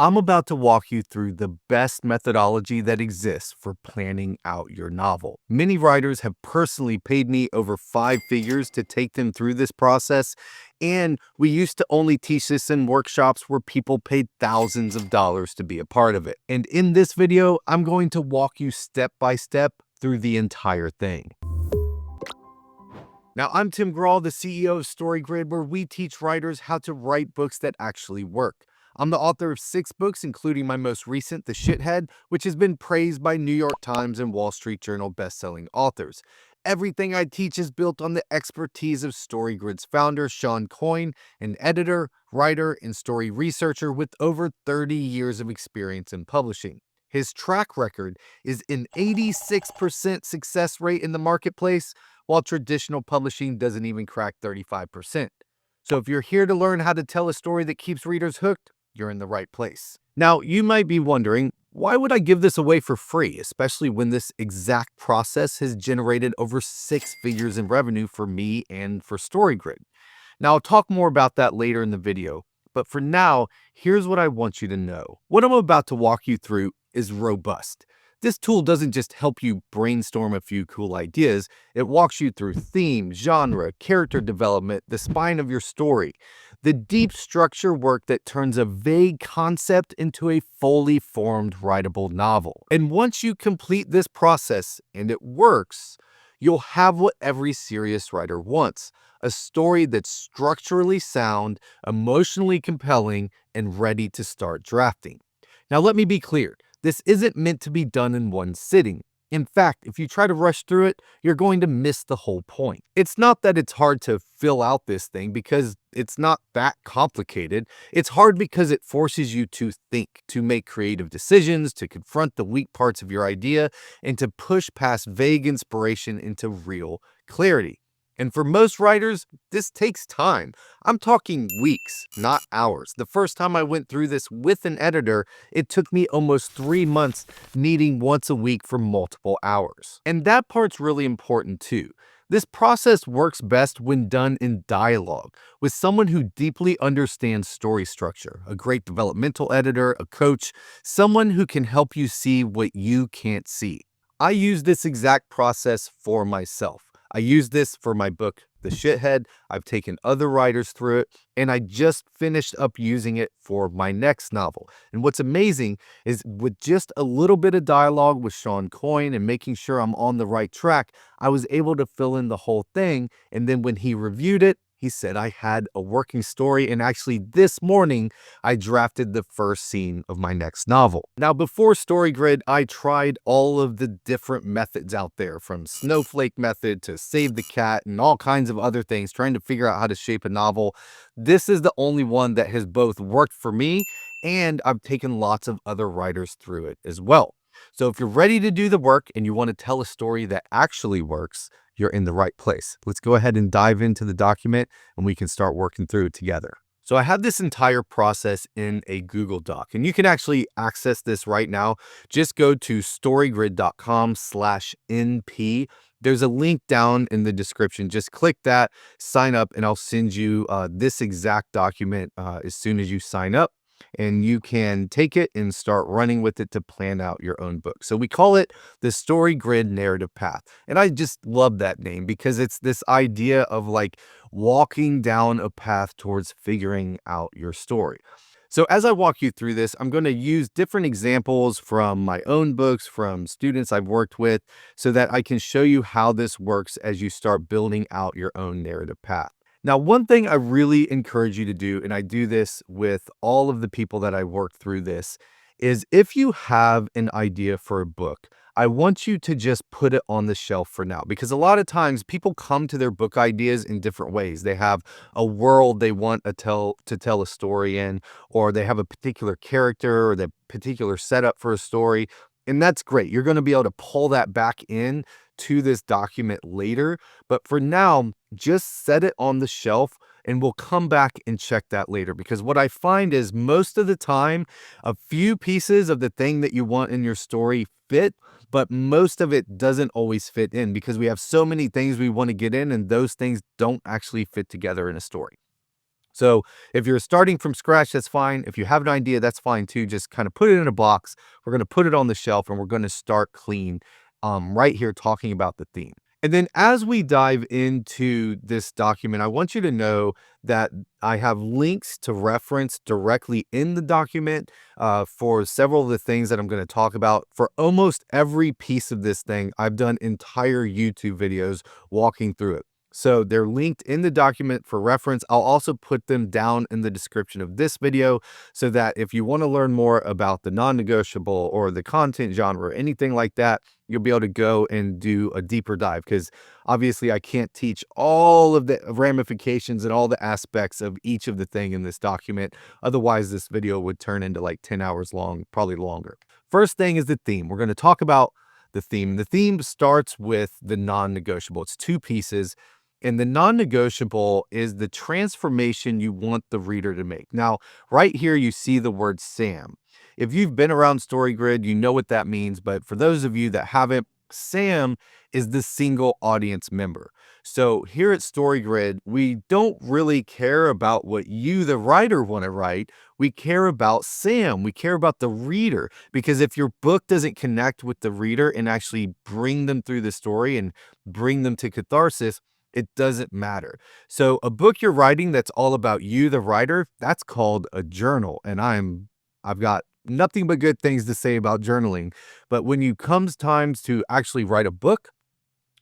I'm about to walk you through the best methodology that exists for planning out your novel. Many writers have personally paid me over 5 figures to take them through this process, and we used to only teach this in workshops where people paid thousands of dollars to be a part of it. And in this video, I'm going to walk you step by step through the entire thing. Now, I'm Tim Grahl, the CEO of StoryGrid, where we teach writers how to write books that actually work. I'm the author of 6 books, including my most recent, The Shithead, which has been praised by New York Times and Wall Street Journal bestselling authors. Everything I teach is built on the expertise of StoryGrid's founder, Sean Coyne, an editor, writer, and story researcher with over 30 years of experience in publishing. His track record is an 86% success rate in the marketplace, while traditional publishing doesn't even crack 35%. So if you're here to learn how to tell a story that keeps readers hooked, you're in the right place. Now, you might be wondering, why would I give this away for free, especially when this exact process has generated over 6 figures in revenue for me and for StoryGrid? Now, I'll talk more about that later in the video, but for now, here's what I want you to know. What I'm about to walk you through is robust. This tool doesn't just help you brainstorm a few cool ideas, it walks you through theme, genre, character development, the spine of your story, the deep structure work that turns a vague concept into a fully formed writable novel. And once you complete this process and it works, you'll have what every serious writer wants: a story that's structurally sound, emotionally compelling, and ready to start drafting. Now, let me be clear. This isn't meant to be done in one sitting. In fact, if you try to rush through it, you're going to miss the whole point. It's not that it's hard to fill out this thing because it's not that complicated. It's hard because it forces you to think, to make creative decisions, to confront the weak parts of your idea, and to push past vague inspiration into real clarity. And for most writers, this takes time. I'm talking weeks, not hours. The first time I went through this with an editor, it took me almost 3 months, needing once a week for multiple hours. And that part's really important too. This process works best when done in dialogue, with someone who deeply understands story structure, a great developmental editor, a coach, someone who can help you see what you can't see. I use this exact process for myself. I use this for my book, The Shithead. I've taken other writers through it, and I just finished up using it for my next novel. And what's amazing is with just a little bit of dialogue with Sean Coyne and making sure I'm on the right track, I was able to fill in the whole thing. And then when he reviewed it, he said I had a working story, and actually this morning, I drafted the first scene of my next novel. Now, before StoryGrid, I tried all of the different methods out there, from snowflake method to save the cat and all kinds of other things, trying to figure out how to shape a novel. This is the only one that has both worked for me, and I've taken lots of other writers through it as well. So if you're ready to do the work and you want to tell a story that actually works, you're in the right place. Let's go ahead and dive into the document and we can start working through it together. So I have this entire process in a Google Doc, and you can actually access this right now. Just go to storygrid.com/NP. There's a link down in the description. Just click that, sign up, and I'll send you this exact document as soon as you sign up. And you can take it and start running with it to plan out your own book. So we call it the StoryGrid Narrative Path. And I just love that name because it's this idea of like walking down a path towards figuring out your story. So as I walk you through this, I'm going to use different examples from my own books, from students I've worked with, so that I can show you how this works as you start building out your own narrative path. Now, one thing I really encourage you to do, and I do this with all of the people that I work through this, is if you have an idea for a book, I want you to just put it on the shelf for now, because a lot of times people come to their book ideas in different ways. They have a world they want to tell a story in, or they have a particular character or the particular setup for a story. And that's great. You're going to be able to pull that back in to this document later. But for now, just set it on the shelf and we'll come back and check that later. Because what I find is most of the time, a few pieces of the thing that you want in your story fit, but most of it doesn't always fit in because we have so many things we want to get in and those things don't actually fit together in a story. So if you're starting from scratch, that's fine. If you have an idea, that's fine too. Just kind of put it in a box. We're going to put it on the shelf and we're going to start clean right here talking about the theme. And then as we dive into this document, I want you to know that I have links to reference directly in the document for several of the things that I'm going to talk about. For almost every piece of this thing, I've done entire YouTube videos walking through it. So they're linked in the document for reference. I'll also put them down in the description of this video so that if you want to learn more about the non-negotiable or the content genre or anything like that, you'll be able to go and do a deeper dive, because obviously I can't teach all of the ramifications and all the aspects of each of the thing in this document. Otherwise, this video would turn into like 10 hours long, probably longer. First thing is the theme. We're going to talk about the theme. The theme starts with the non-negotiable. It's two pieces. And the non-negotiable is the transformation you want the reader to make. Now, right here, you see the word Sam. If you've been around StoryGrid, you know what that means. But for those of you that haven't, Sam is the single audience member. So here at StoryGrid, we don't really care about what you, the writer, want to write. We care about Sam. We care about the reader. Because if your book doesn't connect with the reader and actually bring them through the story and bring them to catharsis, it doesn't matter. So a book you're writing that's all about you, the writer, that's called a journal. And I've got nothing but good things to say about journaling. But when you comes times to actually write a book,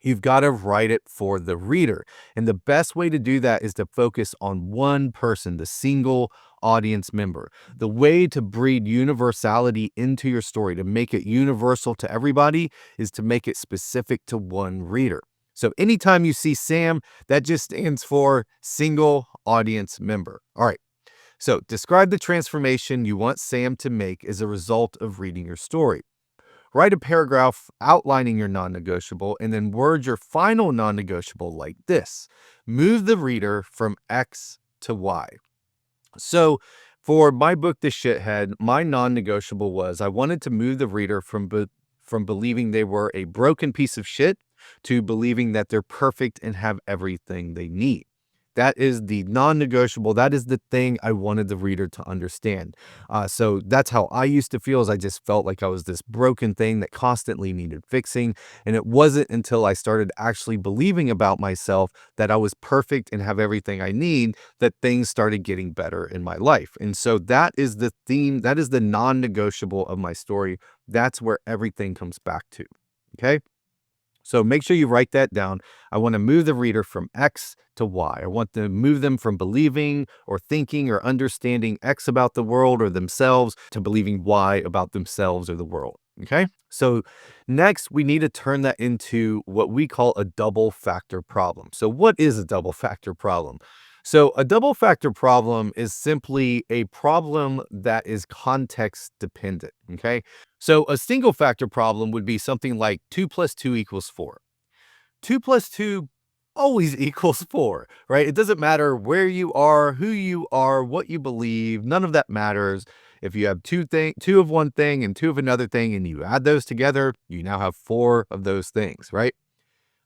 you've got to write it for the reader. And the best way to do that is to focus on one person, the single audience member. The way to breed universality into your story, to make it universal to everybody, is to make it specific to one reader. So anytime you see Sam, that just stands for single audience member. All right. So describe the transformation you want Sam to make as a result of reading your story. Write a paragraph outlining your non-negotiable and then word your final non-negotiable like this. Move the reader from X to Y. So for my book, The Shithead, my non-negotiable was I wanted to move the reader from believing they were a broken piece of shit to believing that they're perfect and have everything they need. That is the non-negotiable. That is the thing I wanted the reader to understand. So that's how I used to feel, is I just felt like I was this broken thing that constantly needed fixing. And it wasn't until I started actually believing about myself that I was perfect and have everything I need that things started getting better in my life. And so that is the theme. That is the non-negotiable of my story. That's where everything comes back to. Okay. So make sure you write that down. I want to move the reader from X to Y. I want to move them from believing or thinking or understanding X about the world or themselves to believing Y about themselves or the world. Okay. So next, we need to turn that into what we call a double factor problem. So what is a double factor problem? So a double factor problem is simply a problem that is context dependent. Okay. So a single factor problem would be something like 2 plus 2 equals 4. 2 plus 2 always equals 4, right? It doesn't matter where you are, who you are, what you believe. None of that matters. If you have two of one thing and two of another thing, and you add those together, you now have 4 of those things, right?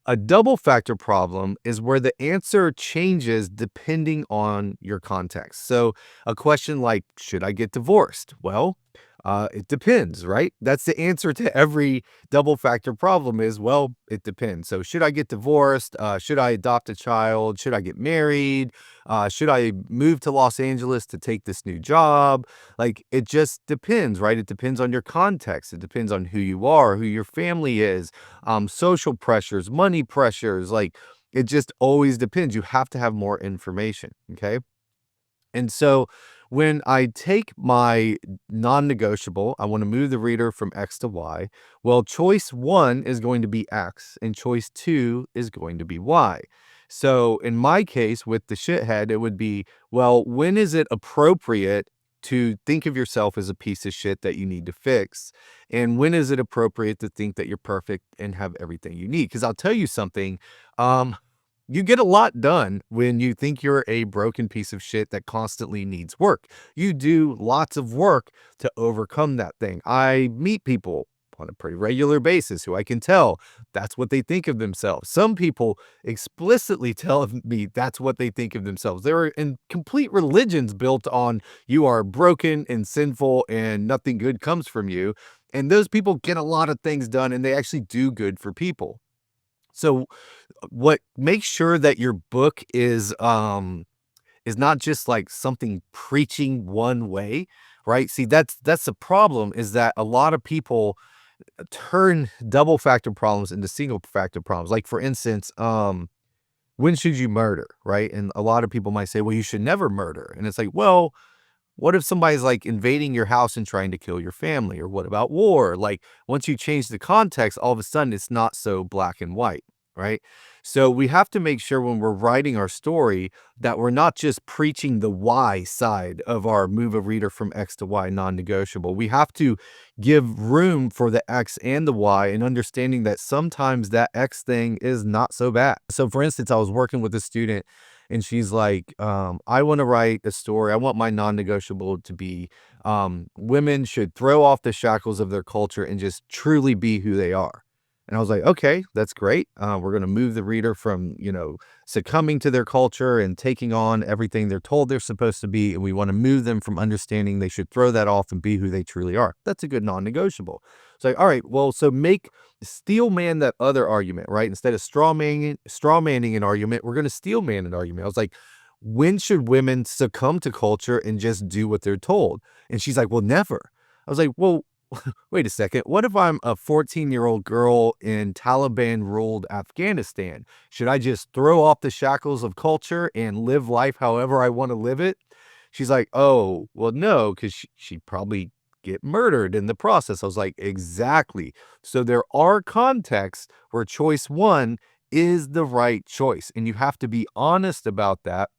A double factor problem is where the answer changes depending on your context. So a question like, should I get divorced? Well, it depends, right? That's the answer to every double factor problem is, well, it depends. So should I get divorced? Should I adopt a child? Should I get married? Should I move to Los Angeles to take this new job? Like, it just depends, right? It depends on your context. It depends on who you are, who your family is, social pressures, money pressures. Like, it just always depends. You have to have more information. Okay. And so when I take my non-negotiable, I want to move the reader from X to Y. Well, choice 1 is going to be X and choice 2 is going to be Y. So in my case with the shithead, it would be, well, when is it appropriate to think of yourself as a piece of shit that you need to fix? And when is it appropriate to think that you're perfect and have everything you need? Because I'll tell you something, you get a lot done when you think you're a broken piece of shit that constantly needs work. You do lots of work to overcome that thing. I meet people on a pretty regular basis who I can tell that's what they think of themselves. Some people explicitly tell me that's what they think of themselves. There are in complete religions built on you are broken and sinful and nothing good comes from you. And those people get a lot of things done and they actually do good for people. So what makes sure that your book is not just like something preaching one way, right? See, that's the problem, is that a lot of people turn double factor problems into single factor problems. Like for instance, when should you murder, right? And a lot of people might say, well, you should never murder. And it's like, well, what if somebody's like invading your house and trying to kill your family? Or what about war? Like once you change the context, all of a sudden it's not so black and white, right? So we have to make sure when we're writing our story that we're not just preaching the why side of our move a reader from X to Y non-negotiable. We have to give room for the X and the Y, and understanding that sometimes that X thing is not so bad. So for instance, I was working with a student and she's like, I want to write a story. I want my non-negotiable to be women should throw off the shackles of their culture and just truly be who they are. And I was like, okay, that's great. We're going to move the reader from, succumbing to their culture and taking on everything they're told they're supposed to be. And we want to move them from understanding they should throw that off and be who they truly are. That's a good non-negotiable. It's like, all right, well, so steel man that other argument, right? Instead of straw manning an argument, we're going to steel man an argument. I was like, when should women succumb to culture and just do what they're told? And she's like, well, never. I was like, well, wait a second. What if I'm a 14-year-old girl in Taliban-ruled Afghanistan? Should I just throw off the shackles of culture and live life however I want to live it? She's like, oh, well, no, because she'd probably get murdered in the process. I was like, exactly. So there are contexts where choice one is the right choice, and you have to be honest about that,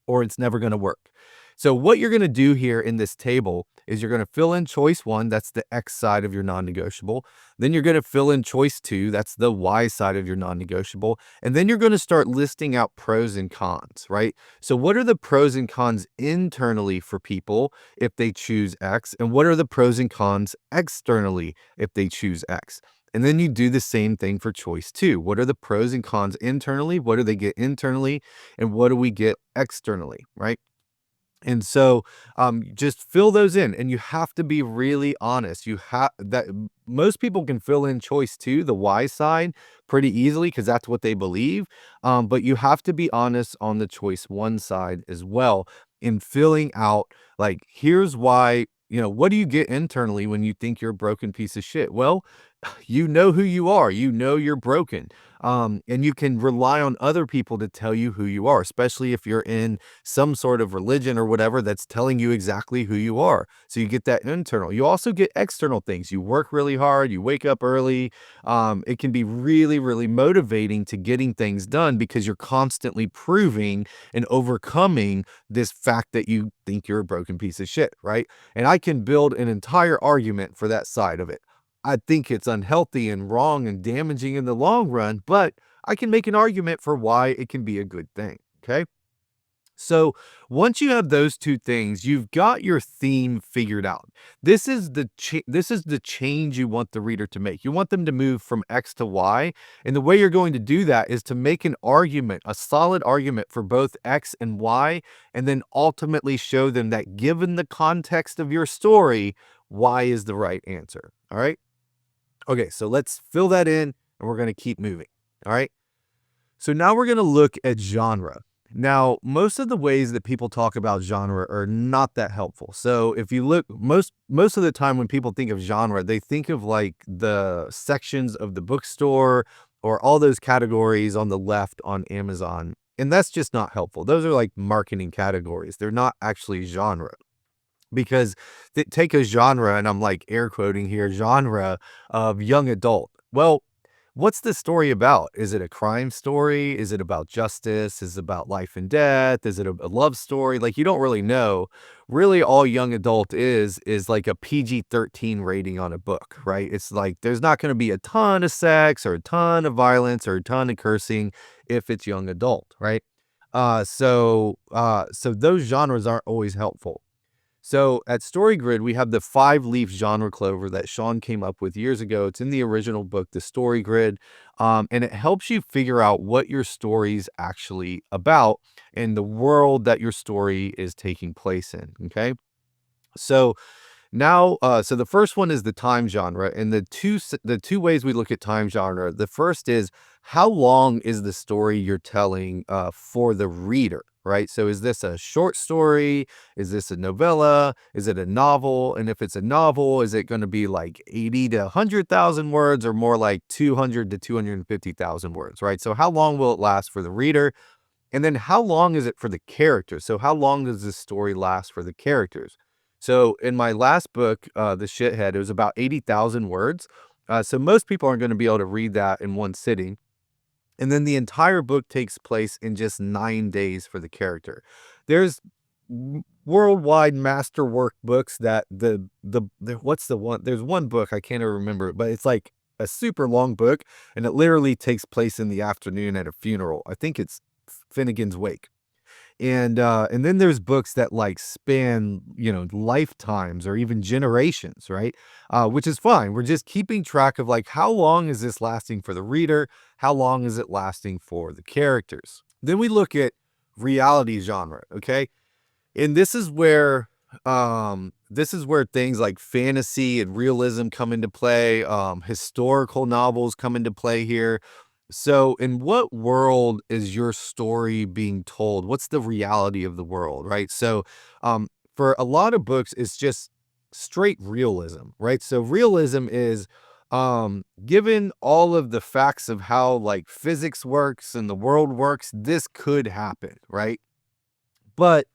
or it's never going to work. So what you're going to do here in this table is you're going to fill in choice one, that's the X side of your non-negotiable. Then you're going to fill in choice two, that's the Y side of your non-negotiable. And then you're going to start listing out pros and cons, right? So what are the pros and cons internally for people if they choose X? And what are the pros and cons externally if they choose X? And then you do the same thing for choice two. What are the pros and cons internally? What do they get internally? And what do we get externally, right? And so just fill those in, and you have to be really honest. Most people can fill in choice two, the Y side, pretty easily because that's what they believe. But you have to be honest on the choice one side as well in filling out, like, here's why, what do you get internally when you think you're a broken piece of shit? Well, you know who you are. You know you're broken. And you can rely on other people to tell you who you are, especially if you're in some sort of religion or whatever that's telling you exactly who you are. So you get that internal. You also get external things. You work really hard. You wake up early. It can be really, really motivating to getting things done because you're constantly proving and overcoming this fact that you think you're a broken piece of shit, right? And I can build an entire argument for that side of it. I think it's unhealthy and wrong and damaging in the long run, but I can make an argument for why it can be a good thing. Okay. So once you have those two things, you've got your theme figured out. This is the change you want the reader to make. You want them to move from X to Y. And the way you're going to do that is to make an argument, a solid argument for both X and Y, and then ultimately show them that given the context of your story, Y is the right answer. All right. Okay, so let's fill that in and we're going to keep moving. All right. So now we're going to look at genre. Now, most of the ways that people talk about genre are not that helpful. So if you look, most of the time when people think of genre, they think of like the sections of the bookstore or all those categories on the left on Amazon. And that's just not helpful. Those are like marketing categories. They're not actually genre. Because take a genre, and I'm like air quoting here, genre of young adult. Well, what's the story about? Is it a crime story? Is it about justice? Is it about life and death? Is it a love story? Like, you don't really know. Really, all young adult is like a PG-13 rating on a book, right? It's like there's not going to be a ton of sex or a ton of violence or a ton of cursing if it's young adult, right? So those genres aren't always helpful. So at StoryGrid, we have the 5-leaf genre clover that Sean came up with years ago. It's in the original book, The StoryGrid, and it helps you figure out what your story's actually about and the world that your story is taking place in. Okay, so now, so the first one is the time genre, and the two ways we look at time genre. The first is how long is the story you're telling for the reader, right? So is this a short story? Is this a novella? Is it a novel? And if it's a novel, is it going to be like 80 to 100,000 words, or more like 200 to 250,000 words, right? So how long will it last for the reader? And then how long is it for the characters? So how long does this story last for the characters? So in my last book, The Shithead, it was about 80,000 words. So most people aren't going to be able to read that in one sitting. And then the entire book takes place in just 9 days for the character. There's worldwide masterwork books that what's the one? There's one book, I can't even remember it, but it's like a super long book, and it literally takes place in the afternoon at a funeral. I think it's Finnegan's Wake. And then there's books that like span, lifetimes or even generations, right? Which is fine. We're just keeping track of like how long is this lasting for the reader? How long is it lasting for the characters? Then we look at reality genre, okay? And this is where things like fantasy and realism come into play. Historical novels come into play here. So, in what world is your story being told? What's the reality of the world, right? So, for a lot of books, it's just straight realism, right? So, realism is given all of the facts of how like physics works and the world works, this could happen, right? But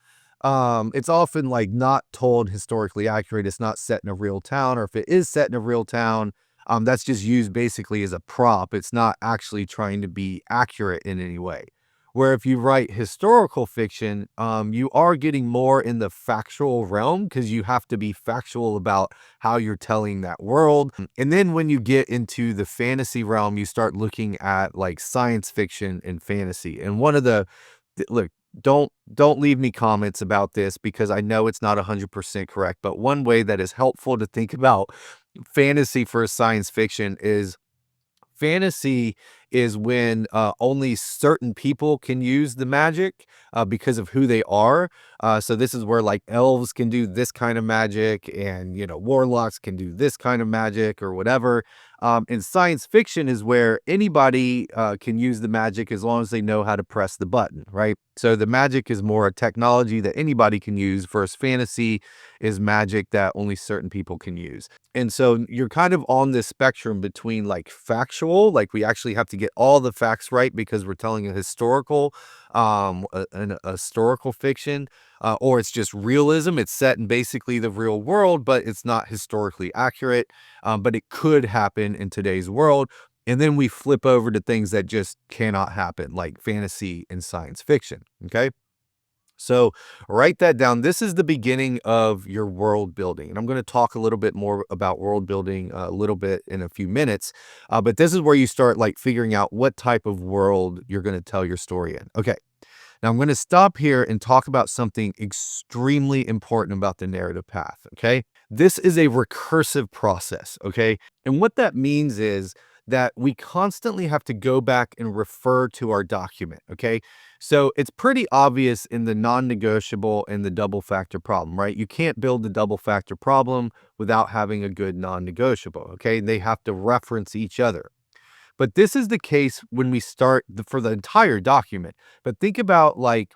it's often like not told historically accurate. It's not set in a real town, or if it is set in a real town, that's just used basically as a prop. It's not actually trying to be accurate in any way. Where if you write historical fiction, you are getting more in the factual realm because you have to be factual about how you're telling that world. And then when you get into the fantasy realm, you start looking at like science fiction and fantasy. And one of the look, don't leave me comments about this because I know it's not 100% correct, but one way that is helpful to think about fantasy for science fiction is fantasy is when only certain people can use the magic because of who they are. So this is where like elves can do this kind of magic, and warlocks can do this kind of magic or whatever. And science fiction is where anybody can use the magic as long as they know how to press the button, right? So the magic is more a technology that anybody can use, versus fantasy is magic that only certain people can use. And so you're kind of on this spectrum between like factual, like we actually have to get all the facts right because we're telling a historical, a historical fiction, or it's just realism. It's set in basically the real world, but it's not historically accurate, but it could happen in today's world. And then we flip over to things that just cannot happen, like fantasy and science fiction. Okay. So write that down. This is the beginning of your world building. And I'm going to talk a little bit more about world building a little bit in a few minutes. But this is where you start like figuring out what type of world you're going to tell your story in. Okay. Now I'm going to stop here and talk about something extremely important about the narrative path. Okay. This is a recursive process. Okay. And what that means is that we constantly have to go back and refer to our document. Okay. So it's pretty obvious in the non-negotiable and the double factor problem, right? You can't build the double factor problem without having a good non-negotiable. Okay. They have to reference each other. But this is the case when we start for the entire document. But think about like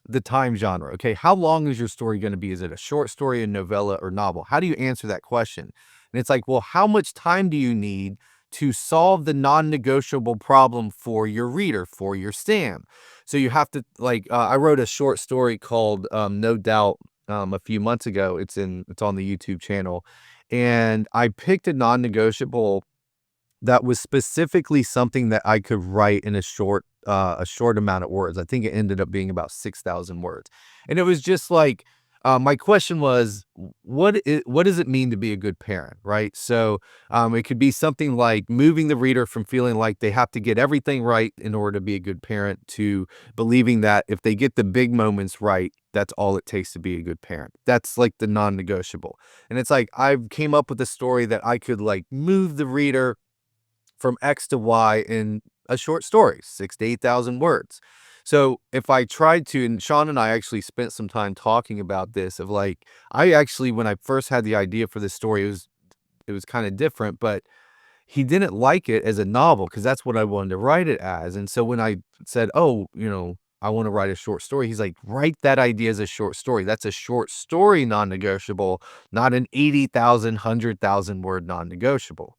the time genre. Okay, how long is your story going to be? Is it a short story, a novella, or novel? How do you answer that question? And it's like, well, how much time do you need to solve the non-negotiable problem for your reader, for your Sam? So you have to like, I wrote a short story called No Doubt a few months ago. It's on the YouTube channel, and I picked a non-negotiable that was specifically something that I could write in a short amount of words. I think it ended up being about 6,000 words. And it was just like My question was, what does it mean to be a good parent, right? So, it could be something like moving the reader from feeling like they have to get everything right in order to be a good parent to believing that if they get the big moments right, that's all it takes to be a good parent. That's like the non-negotiable. And it's like I came up with a story that I could like move the reader from X to Y in a short story, 6 to 8,000 words. So if I tried to, and Sean and I actually spent some time talking about this of like, I actually, when I first had the idea for this story, it was kind of different, but he didn't like it as a novel because that's what I wanted to write it as. And so when I said, oh, I want to write a short story, he's like, write that idea as a short story. That's a short story non-negotiable, not an 80,000, 100,000 word non-negotiable.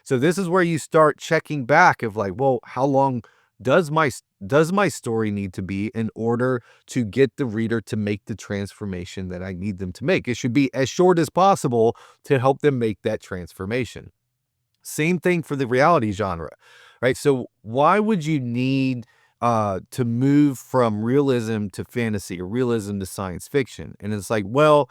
So this is where you start checking back of like, well, how long does my story need to be in order to get the reader to make the transformation that I need them to make? It should be as short as possible to help them make that transformation. Same thing for the reality genre, right? So why would you need to move from realism to fantasy or realism to science fiction? And it's like, well,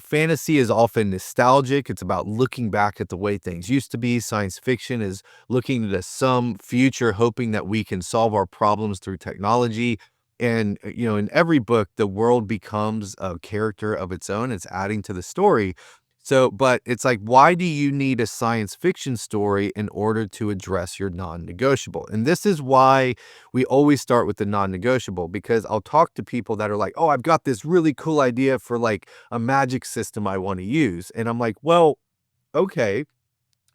fantasy is often nostalgic. It's about looking back at the way things used to be. Science fiction is looking into some future, hoping that we can solve our problems through technology. And, in every book, the world becomes a character of its own. It's adding to the story. So, but it's like, why do you need a science fiction story in order to address your non-negotiable? And this is why we always start with the non-negotiable, because I'll talk to people that are like, oh, I've got this really cool idea for like a magic system I want to use. And I'm like, well, okay,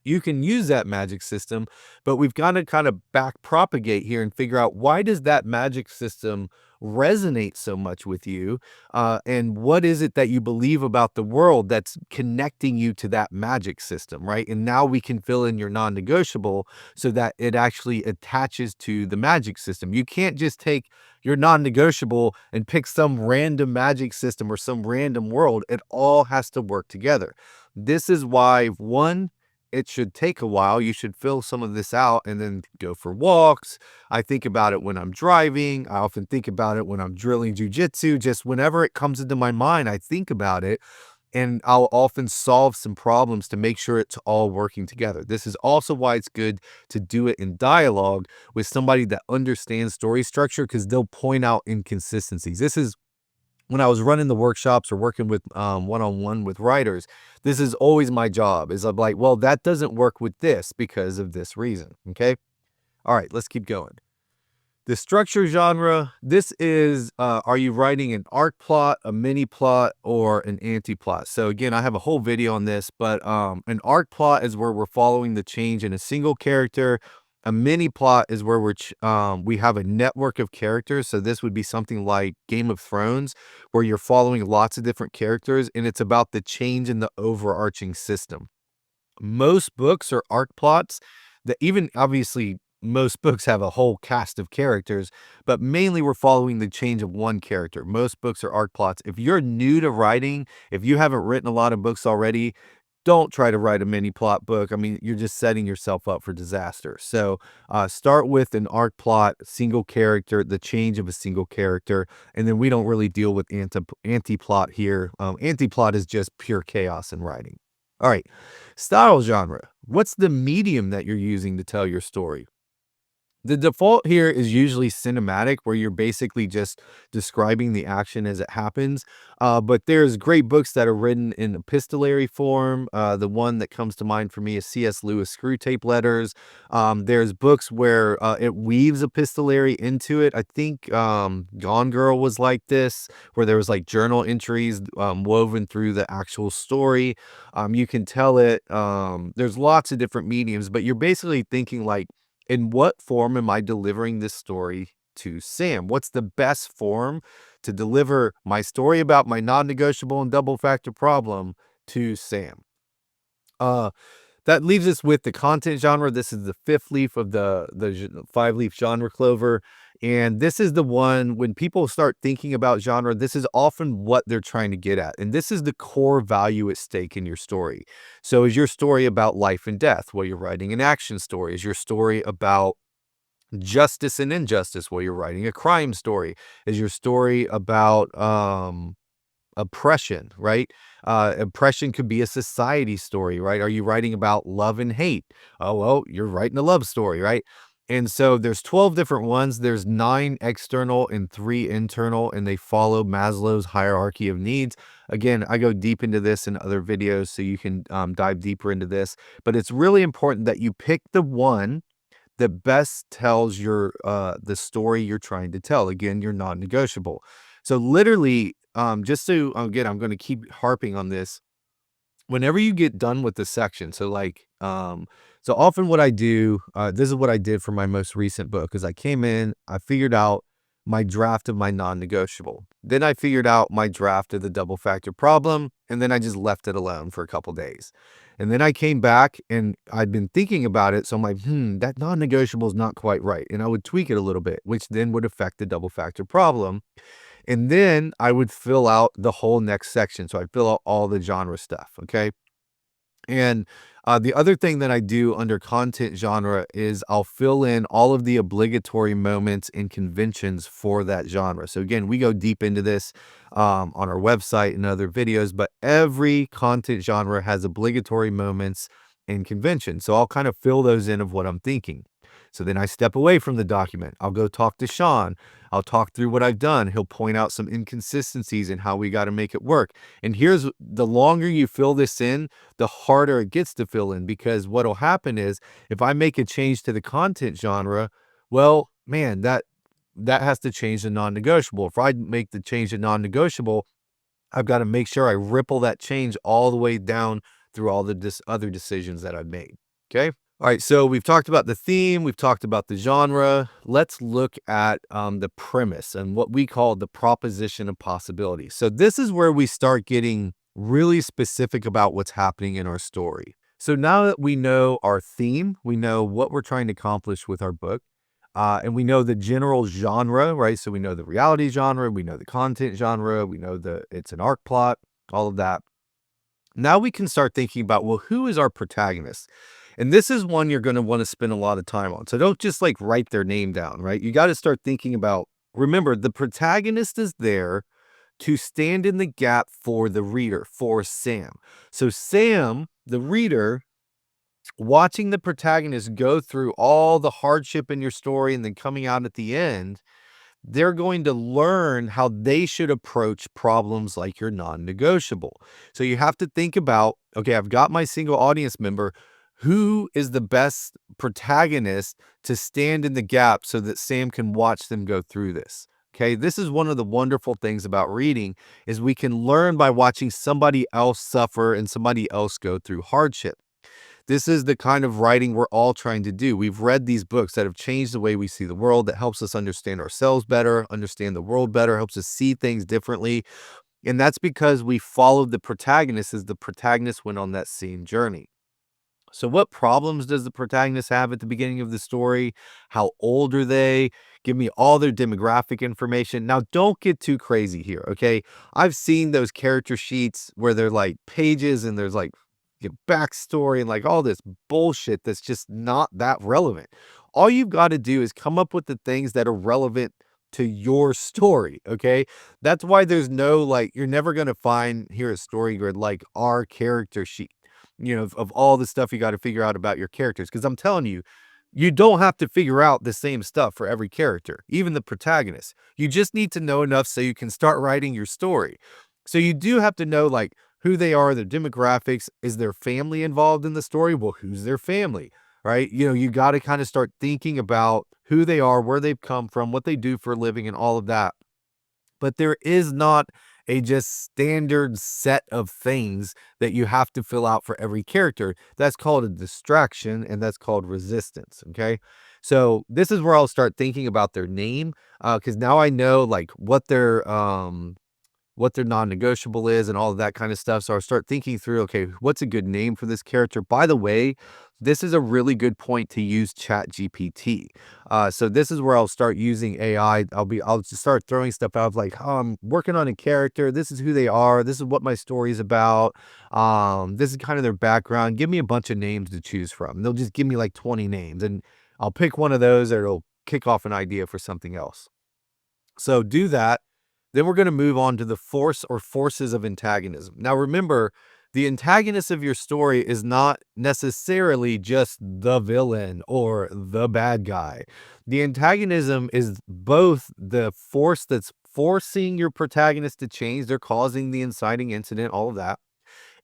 you can use that magic system, but we've got to kind of back propagate here and figure out, why does that magic system resonate so much with you? And what is it that you believe about the world that's connecting you to that magic system, right? And now we can fill in your non-negotiable so that it actually attaches to the magic system. You can't just take your non-negotiable and pick some random magic system or some random world. It all has to work together. This is why, one, it should take a while. You should fill some of this out and then go for walks. I think about it when I'm driving. I often think about it when I'm drilling jujitsu. Just whenever it comes into my mind, I think about it, and I'll often solve some problems to make sure it's all working together. This is also why it's good to do it in dialogue with somebody that understands story structure, because they'll point out inconsistencies. This is when I was running the workshops or working with one-on-one with writers, this is always my job, is I'm like, well, that doesn't work with this because of this reason. Okay. All right, let's keep going. The structure genre, this is, are you writing an arc plot, a mini plot, or an anti-plot? So again, I have a whole video on this, but an arc plot is where we're following the change in a single character. A mini plot is where we have a network of characters. So this would be something like Game of Thrones, where you're following lots of different characters, and it's about the change in the overarching system. Most books are arc plots that, even obviously most books have a whole cast of characters, but mainly we're following the change of one character. Most books are arc plots. If you're new to writing, if you haven't written a lot of books already, don't try to write a mini plot book. I mean, you're just setting yourself up for disaster. So start with an arc plot, single character, the change of a single character, and then we don't really deal with anti-plot here. Anti-plot is just pure chaos in writing. All right, style genre. What's the medium that you're using to tell your story? The default here is usually cinematic, where you're basically just describing the action as it happens. But there's great books that are written in epistolary form. The one that comes to mind for me is C.S. Lewis' Screwtape Letters. There's books where it weaves epistolary into it. I think Gone Girl was like this, where there was like journal entries woven through the actual story. You can tell it. There's lots of different mediums, but you're basically thinking like, in what form am I delivering this story to Sam? What's the best form to deliver my story about my non-negotiable and double factor problem to Sam? Uh, that leaves us with the content genre. This is the fifth leaf of the five-leaf genre clover. And this is the one, when people start thinking about genre, this is often what they're trying to get at. And this is the core value at stake in your story. So is your story about life and death? Well, you're writing an action story. Is your story about justice and injustice? Well, you're writing a crime story. Is your story about oppression, right? Oppression could be a society story, right? Are you writing about love and hate? Oh, well, you're writing a love story, right? And so there's 12 different ones. There's 9 external and 3 internal, and they follow Maslow's hierarchy of needs. Again, I go deep into this in other videos, so you can dive deeper into this. But it's really important that you pick the one that best tells your the story you're trying to tell. Again, you're non-negotiable. So literally, just so again, I'm going to keep harping on this. Whenever you get done with the section, so like, so often what I do, this is what I did for my most recent book, is I came in, I figured out my draft of my non-negotiable. Then I figured out my draft of the double factor problem, and then I just left it alone for a couple days. And then I came back and I'd been thinking about it. So I'm like, that non-negotiable is not quite right. And I would tweak it a little bit, which then would affect the double factor problem. And then I would fill out the whole next section. So I'd fill out all the genre stuff, okay? And the other thing that I do under content genre is I'll fill in all of the obligatory moments and conventions for that genre. So again, we go deep into this on our website and other videos, but every content genre has obligatory moments and conventions. So I'll kind of fill those in of what I'm thinking. So then I step away from the document. I'll go talk to Sean. I'll talk through what I've done. He'll point out some inconsistencies in how we got to make it work. And here's the longer you fill this in, the harder it gets to fill in, because what'll happen is if I make a change to the content genre, well, man, that has to change the non-negotiable. If I make the change to non-negotiable, I've got to make sure I ripple that change all the way down through all the other decisions that I've made. Okay. All right, so we've talked about the theme, we've talked about the genre. Let's look at the premise and what we call the proposition of possibility. So this is where we start getting really specific about what's happening in our story. So now that we know our theme, we know what we're trying to accomplish with our book, and we know the general genre, right? So we know the reality genre, we know the content genre, we know it's an arc plot, all of that. Now we can start thinking about, well, who is our protagonist? And this is one you're going to want to spend a lot of time on. So don't just like write their name down, right? You got to start thinking about, remember, the protagonist is there to stand in the gap for the reader, for Sam. So Sam, the reader, watching the protagonist go through all the hardship in your story and then coming out at the end, they're going to learn how they should approach problems like your non-negotiable. So you have to think about, okay, I've got my single audience member. Who is the best protagonist to stand in the gap so that Sam can watch them go through this? Okay, this is one of the wonderful things about reading is we can learn by watching somebody else suffer and somebody else go through hardship. This is the kind of writing we're all trying to do. We've read these books that have changed the way we see the world, that helps us understand ourselves better, understand the world better, helps us see things differently. And that's because we followed the protagonist as the protagonist went on that same journey. So what problems does the protagonist have at the beginning of the story? How old are they? Give me all their demographic information. Now, don't get too crazy here, okay? I've seen those character sheets where they're like pages and there's like backstory and like all this bullshit that's just not that relevant. All you've got to do is come up with the things that are relevant to your story, okay? That's why there's no like, you're never going to find here a story grid like our character sheet, of all the stuff you got to figure out about your characters. Because I'm telling you, you don't have to figure out the same stuff for every character, even the protagonist. You just need to know enough so you can start writing your story. So you do have to know like who they are, their demographics. Is their family involved in the story? Well, who's their family, right? You got to kind of start thinking about who they are, where they've come from, what they do for a living, and all of that. But there is not a just standard set of things that you have to fill out for every character. That's called a distraction, and that's called resistance, okay? So this is where I'll start thinking about their name, because now I know like what their non-negotiable is and all of that kind of stuff. So I'll start thinking through, okay, what's a good name for this character? By the way, this is a really good point to use ChatGPT. So this is where I'll start using AI. I'll just start throwing stuff out of like, oh, I'm working on a character. This is who they are. This is what my story is about. This is kind of their background. Give me a bunch of names to choose from. They'll just give me like 20 names and I'll pick one of those or it'll kick off an idea for something else. So do that. Then we're going to move on to the force or forces of antagonism. Now, remember, the antagonist of your story is not necessarily just the villain or the bad guy. The antagonism is both the force that's forcing your protagonist to change, they're causing the inciting incident, all of that,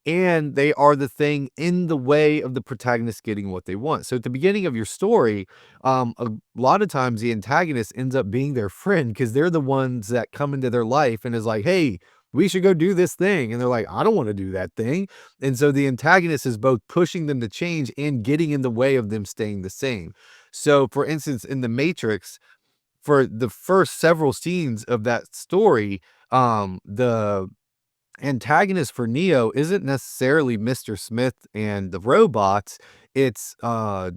and they are the thing in the way of the protagonist getting what they want. So at the beginning of your story, a lot of times the antagonist ends up being their friend because they're the ones that come into their life and is like, hey, we should go do this thing. And they're like, I don't want to do that thing. And so the antagonist is both pushing them to change and getting in the way of them staying the same. So, for instance, in The Matrix, for the first several scenes of that story, the antagonist for Neo isn't necessarily Mr. Smith and the robots. It's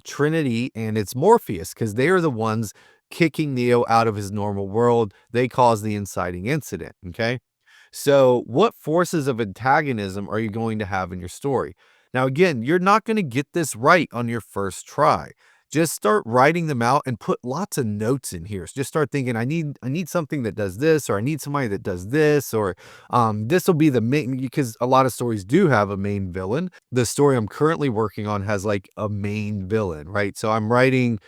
Trinity and it's Morpheus because they are the ones kicking Neo out of his normal world. They cause the inciting incident. Okay. So, what forces of antagonism are you going to have in your story? Now, again, you're not going to get this right on your first try. Just start writing them out and put lots of notes in here. So just start thinking, I need something that does this, or I need somebody that does this, or this will be the main, because a lot of stories do have a main villain. The story I'm currently working on has like a main villain, right? So I'm working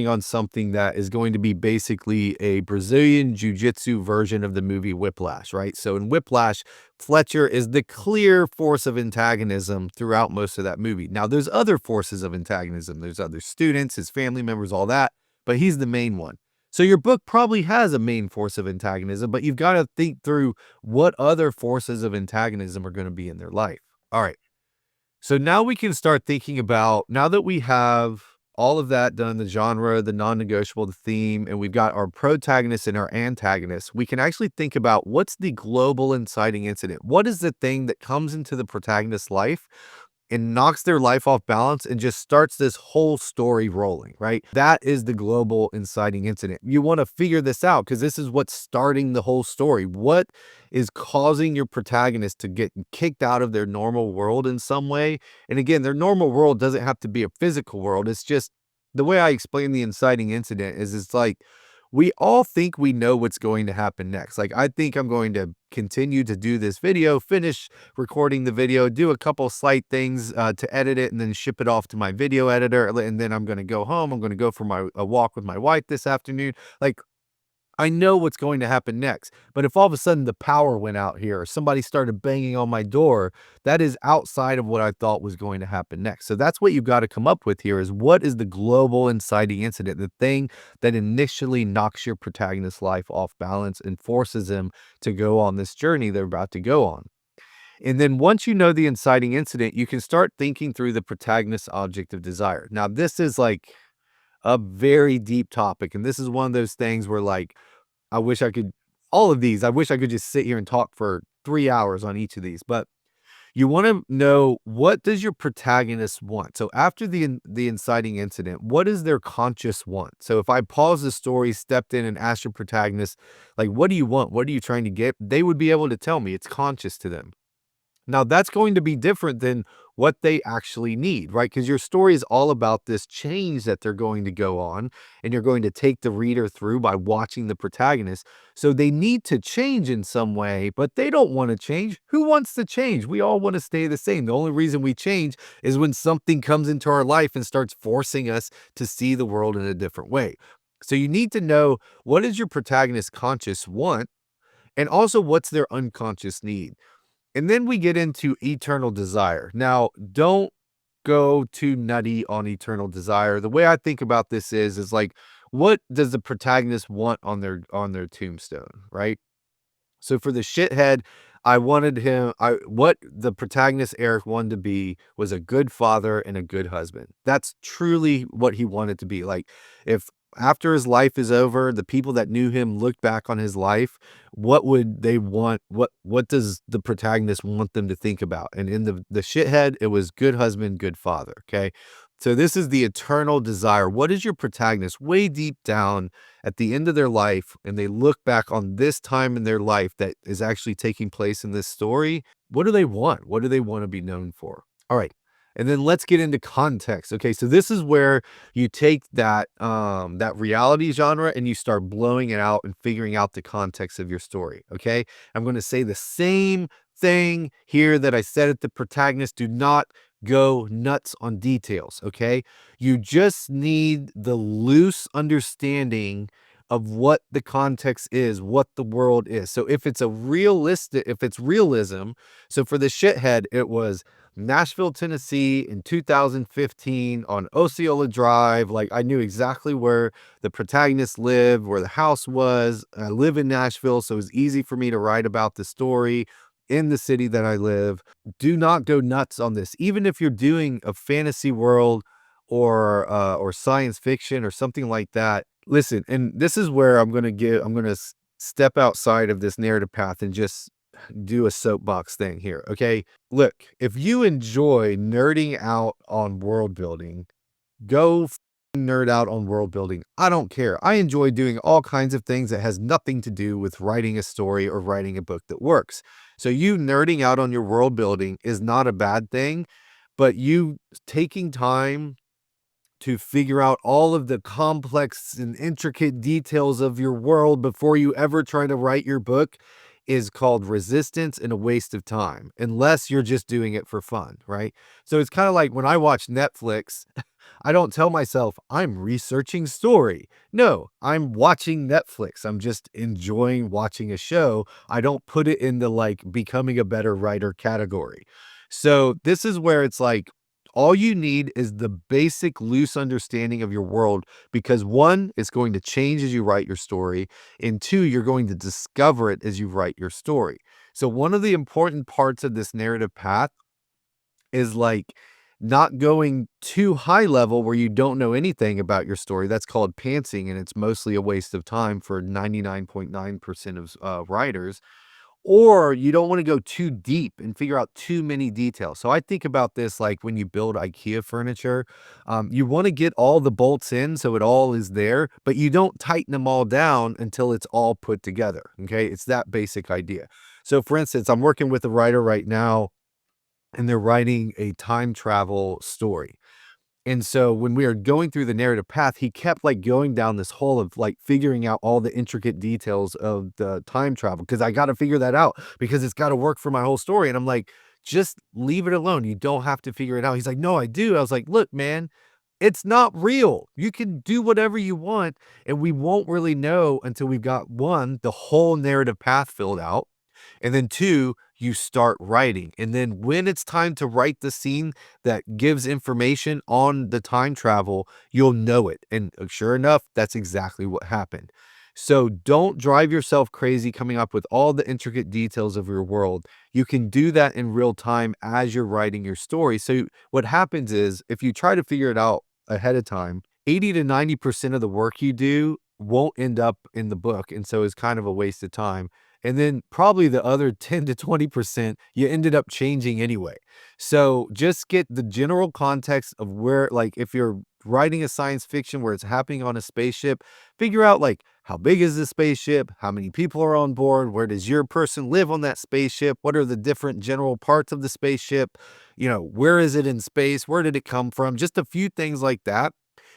on something that is going to be basically a Brazilian jiu-jitsu version of the movie Whiplash, right? So in Whiplash, Fletcher is the clear force of antagonism throughout most of that movie. Now, there's other forces of antagonism. There's other students, his family members, all that, but he's the main one. So your book probably has a main force of antagonism, but you've got to think through what other forces of antagonism are going to be in their life. All right. So now we can start thinking about, now that we have all of that done, the genre, the non-negotiable, the theme, and we've got our protagonist and our antagonist, we can actually think about what's the global inciting incident? What is the thing that comes into the protagonist's life and knocks their life off balance and just starts this whole story rolling, right? That is the global inciting incident. You want to figure this out because this is what's starting the whole story. What is causing your protagonist to get kicked out of their normal world in some way? And again, their normal world doesn't have to be a physical world. It's just the way I explain the inciting incident is it's like we all think we know what's going to happen next. Like, I think I'm going to continue to do this video, finish recording the video, do a couple slight things to edit it, and then ship it off to my video editor. And then I'm going to go home. I'm going to go for a walk with my wife this afternoon. Like, I know what's going to happen next. But if all of a sudden the power went out here, or somebody started banging on my door, that is outside of what I thought was going to happen next. So that's what you've got to come up with here is what is the global inciting incident, the thing that initially knocks your protagonist's life off balance and forces them to go on this journey they're about to go on. And then once you know the inciting incident, you can start thinking through the protagonist's object of desire. Now, this is like a very deep topic. And this is one of those things where like, I wish I could, all of these, I wish I could just sit here and talk for 3 hours on each of these, but you want to know, what does your protagonist want? So after the inciting incident, what is their conscious want? So if I pause the story, stepped in and asked your protagonist, like, what do you want? What are you trying to get? They would be able to tell me. It's conscious to them. Now, that's going to be different than what they actually need, right? Because your story is all about this change that they're going to go on, and you're going to take the reader through by watching the protagonist. So they need to change in some way, but they don't want to change. Who wants to change? We all want to stay the same. The only reason we change is when something comes into our life and starts forcing us to see the world in a different way. So you need to know, what is your protagonist's conscious want, and also what's their unconscious need. And then we get into eternal desire. Now, don't go too nutty on eternal desire. The way I think about this is like, what does the protagonist want on their tombstone, right? So for the shithead, I wanted him, what the protagonist Eric wanted to be was a good father and a good husband. That's truly what he wanted to be. Like, if after his life is over, the people that knew him looked back on his life, what would they want? What does the protagonist want them to think about? And in the shithead, it was good husband, good father. Okay. So this is the eternal desire. What is your protagonist way deep down at the end of their life, and they look back on this time in their life that is actually taking place in this story? What do they want? What do they want to be known for? All right. And then let's get into context. Okay, so this is where you take that reality genre and you start blowing it out and figuring out the context of your story. Okay, I'm going to say the same thing here that I said at the protagonist. Do not go nuts on details. Okay, you just need the loose understanding of what the context is, what the world is. So if it's if it's realism, so for the Shithead, it was Nashville, Tennessee in 2015 on Osceola Drive. Like, I knew exactly where the protagonist lived, where the house was. I live in Nashville, so it was easy for me to write about the story in the city that I live. Do not go nuts on this. Even if you're doing a fantasy world or science fiction or something like that. Listen, and this is where I'm going to step outside of this narrative path and just do a soapbox thing here. Okay. Look, if you enjoy nerding out on world building, go nerd out on world building. I don't care. I enjoy doing all kinds of things that has nothing to do with writing a story or writing a book that works. So you nerding out on your world building is not a bad thing, but you taking time to figure out all of the complex and intricate details of your world before you ever try to write your book is called resistance and a waste of time, unless you're just doing it for fun, right? So it's kind of like when I watch Netflix, I don't tell myself I'm researching story. No, I'm watching Netflix. I'm just enjoying watching a show. I don't put it in the like becoming a better writer category. So this is where it's like all you need is the basic loose understanding of your world because one, it's going to change as you write your story, and two, you're going to discover it as you write your story. So one of the important parts of this narrative path is like not going too high level where you don't know anything about your story. That's called pantsing, and it's mostly a waste of time for 99.9% of writers. Or you don't want to go too deep and figure out too many details. So I think about this like when you build IKEA furniture, you want to get all the bolts in so it all is there, but you don't tighten them all down until it's all put together. Okay, it's that basic idea. So, for instance, I'm working with a writer right now and they're writing a time travel story. And so when we are going through the narrative path, he kept like going down this hole of like figuring out all the intricate details of the time travel because I got to figure that out because it's got to work for my whole story. And I'm like, just leave it alone. You don't have to figure it out. He's like, no, I do. I was like, look, man, it's not real. You can do whatever you want, and we won't really know until we've got one, the whole narrative path filled out. And then two, you start writing. And then when it's time to write the scene that gives information on the time travel, you'll know it. And sure enough, that's exactly what happened. So don't drive yourself crazy coming up with all the intricate details of your world. You can do that in real time as you're writing your story. So what happens is if you try to figure it out ahead of time, 80 to 90% of the work you do won't end up in the book. And so it's kind of a waste of time. And then probably the other 10 to 20% you ended up changing anyway. So just get the general context of where, like, if you're writing a science fiction where it's happening on a spaceship, figure out, like, how big is the spaceship? How many people are on board? Where does your person live on that spaceship? What are the different general parts of the spaceship? You know, where is it in space? Where did it come from? Just a few things like that.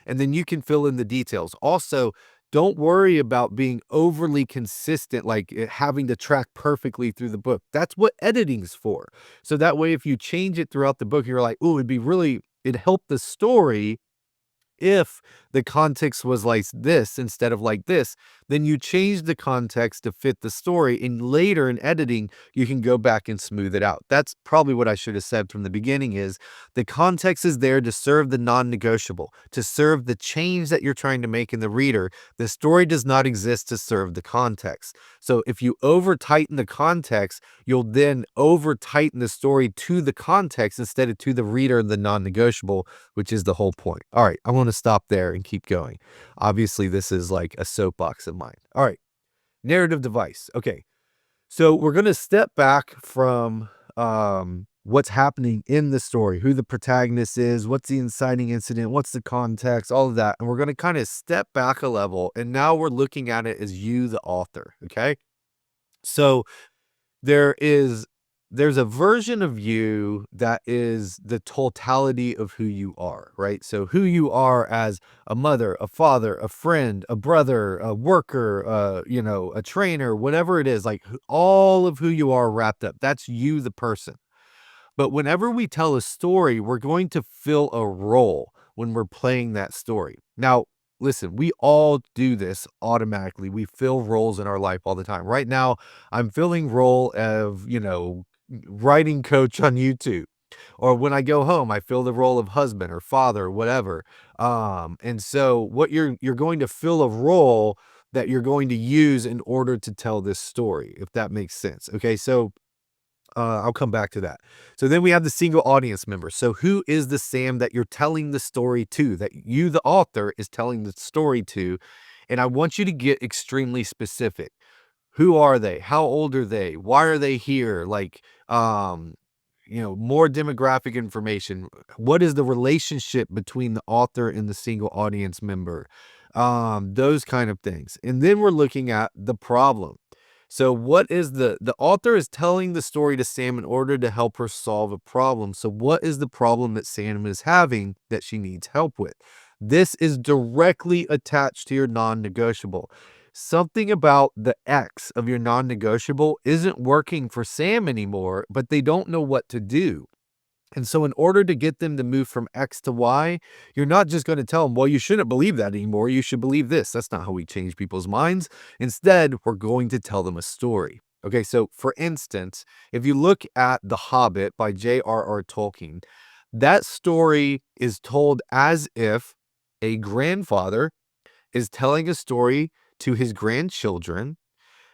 And then you can fill in the details. Also, don't worry about being overly consistent, like having to track perfectly through the book. That's what editing's for. So that way, if you change it throughout the book, you're like, oh, it'd help the story if the context was like this instead of like this, then you change the context to fit the story. And later in editing, you can go back and smooth it out. That's probably what I should have said from the beginning is the context is there to serve the non-negotiable, to serve the change that you're trying to make in the reader. The story does not exist to serve the context. So if you over tighten the context, you'll then over tighten the story to the context instead of to the reader, the non-negotiable, which is the whole point. All right, I want to stop there and keep going. Obviously, this is like a soapbox of mine. All right, narrative device. Okay, so we're going to step back from what's happening in the story, who the protagonist is, what's the inciting incident, what's the context, all of that. And we're going to kind of step back a level. And now we're looking at it as you, the author. Okay, so there is there's a version of you that is the totality of who you are, right? So who you are as a mother, a father, a friend, a brother, a worker, a trainer, whatever it is, like all of who you are wrapped up. That's you, the person. But whenever we tell a story, we're going to fill a role when we're playing that story. Now, listen, we all do this automatically. We fill roles in our life all the time. Right now, I'm filling role of, writing coach on YouTube. Or when I go home, I fill the role of husband or father or whatever. And so what you're going to fill a role that you're going to use in order to tell this story, if that makes sense. Okay, so I'll come back to that. So then we have the single audience member. So who is the Sam that you're telling the story to, that you, the author, is telling the story to? And I want you to get extremely specific. Who are they? How old are they? Why are they here? Like, more demographic information. What is the relationship between the author and the single audience member? Those kind of things. And then we're looking at the problem. So what is the author is telling the story to Sam in order to help her solve a problem. So what is the problem that Sam is having that she needs help with? This is directly attached to your non-negotiable. Something about the X of your non-negotiable isn't working for Sam anymore, but they don't know what to do. And so in order to get them to move from X to Y, you're not just going to tell them, well, you shouldn't believe that anymore. You should believe this. That's not how we change people's minds. Instead, we're going to tell them a story. Okay, so for instance, if you look at The Hobbit by J.R.R. Tolkien, that story is told as if a grandfather is telling a story to his grandchildren,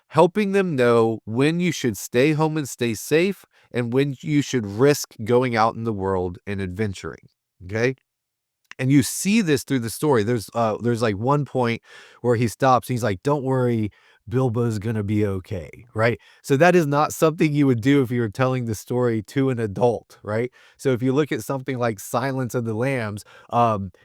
helping them know when you should stay home and stay safe and when you should risk going out in the world and adventuring. Okay. And you see this through the story. There's like one point where he stops. He's like, "Don't worry, Bilbo's gonna be okay," right? So that is not something you would do if you were telling the story to an adult, right? So if you look at something like Silence of the Lambs,